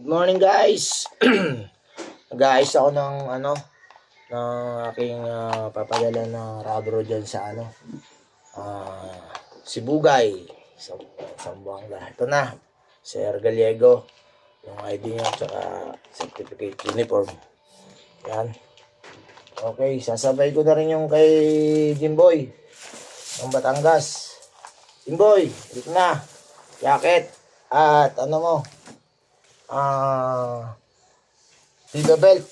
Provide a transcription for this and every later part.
Good morning guys. Guys, ako ng aking papadala na rubber dyan sa Sibugay sa Zamboanga. Ito na, Sir Gallego, yung ID niya at saka certificate uniform. Yan. Okay, sasabay ko na rin yung kay Jimboy ng Batangas. Jimboy, dito na. Jacket at dito belt.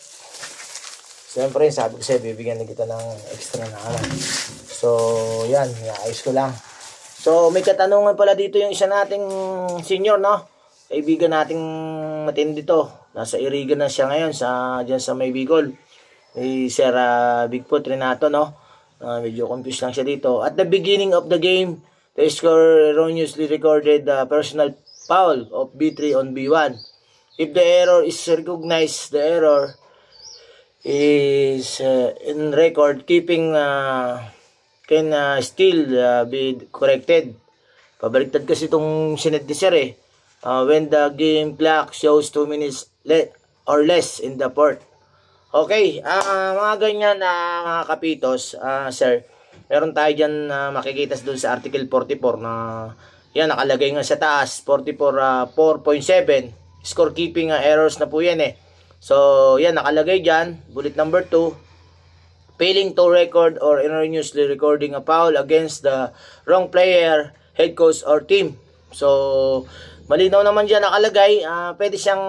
Siyempre, sabi ko sa'yo, bibigyan na kita ng extra na So, yan, ayos ko lang. So, may katanungan pala dito yung isa nating senior, no? Kaibigan nating matindi to. Nasa Irigan na siya ngayon, dyan sa May Bicol. Sir Bigfoot Renato, no? Medyo confused lang siya dito. At the beginning of the game, the score erroneously recorded the personal foul of B3 on B1. If the error is recognized, the error is in record keeping can still be corrected. Pabaliktad kasi itong sinet ni Sir when the game clock shows 2 minutes or less in the port. Okay, mga ganyan mga kapitos, Sir, meron tayo dyan makikita doon sa Article 44 na yan, nakalagay nga sa taas, 44 4.7, scorekeeping errors na po yan So, yan, nakalagay dyan, bullet number 2, failing to record or erroneously recording a foul against the wrong player, head coach, or team. So, malinaw naman dyan nakalagay, pwede siyang,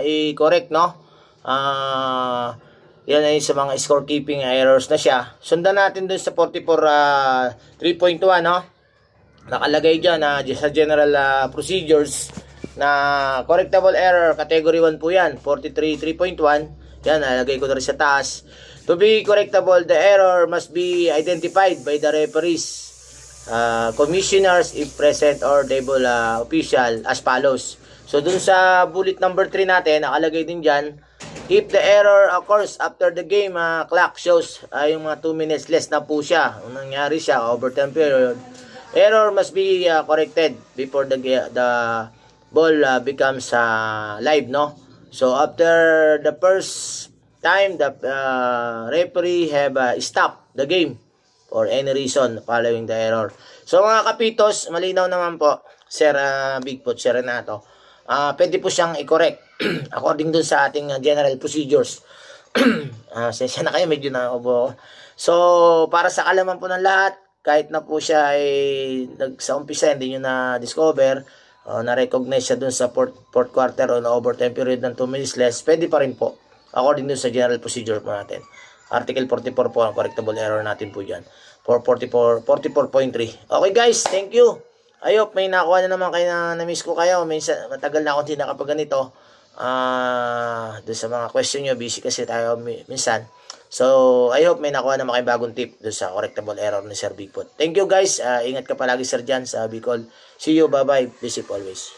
i-correct, no? Yan ay sa mga scorekeeping errors na siya. Sundan natin dun sa 44 3.1, no? Nakalagay dyan sa general procedures na correctable error category 1 po yan, 43 3.1. Yan, nalagay ko na rin sa taas. To be correctable, the error must be identified by the referees, commissioners if present, or table official as follows. So dun sa bullet number 3 natin, nakalagay din dyan, if the error occurs after the game clock shows yung mga 2 minutes less na po siya, nangyari siya, overtime period, error must be corrected before the ball becomes live, no? So after the first time the referee have stopped the game for any reason following the error. So mga kapitos, malinaw naman po, Sir Bigfoot, Sir Renato, pwede po siyang i-correct according dun sa ating general procedures. Sensya na kayo, medyo na-ubo. So para sa kalaman po ng lahat, kahit na po siya ay sa umpisa hindi nyo na-discover, na-recognize siya dun sa fourth quarter o na overtime period ng 2 minutes less, pwede pa rin po according dun sa general procedure po natin. Article 44 po ang correctable error natin po dyan, 44.3. Okay guys, thank you. I hope may nakuha na naman kayo na-miss ko kayo. Matagal na ako hindi nakapag-ganito. Dun sa mga question nyo, busy kasi tayo minsan. So, I hope may nakuha na kayo bagong tip doon sa correctable error ni Sir Bigfoot. Thank you guys. Ingat ka palagi, Sir, dyan sa Bicol. See you. Bye-bye. Be safe always.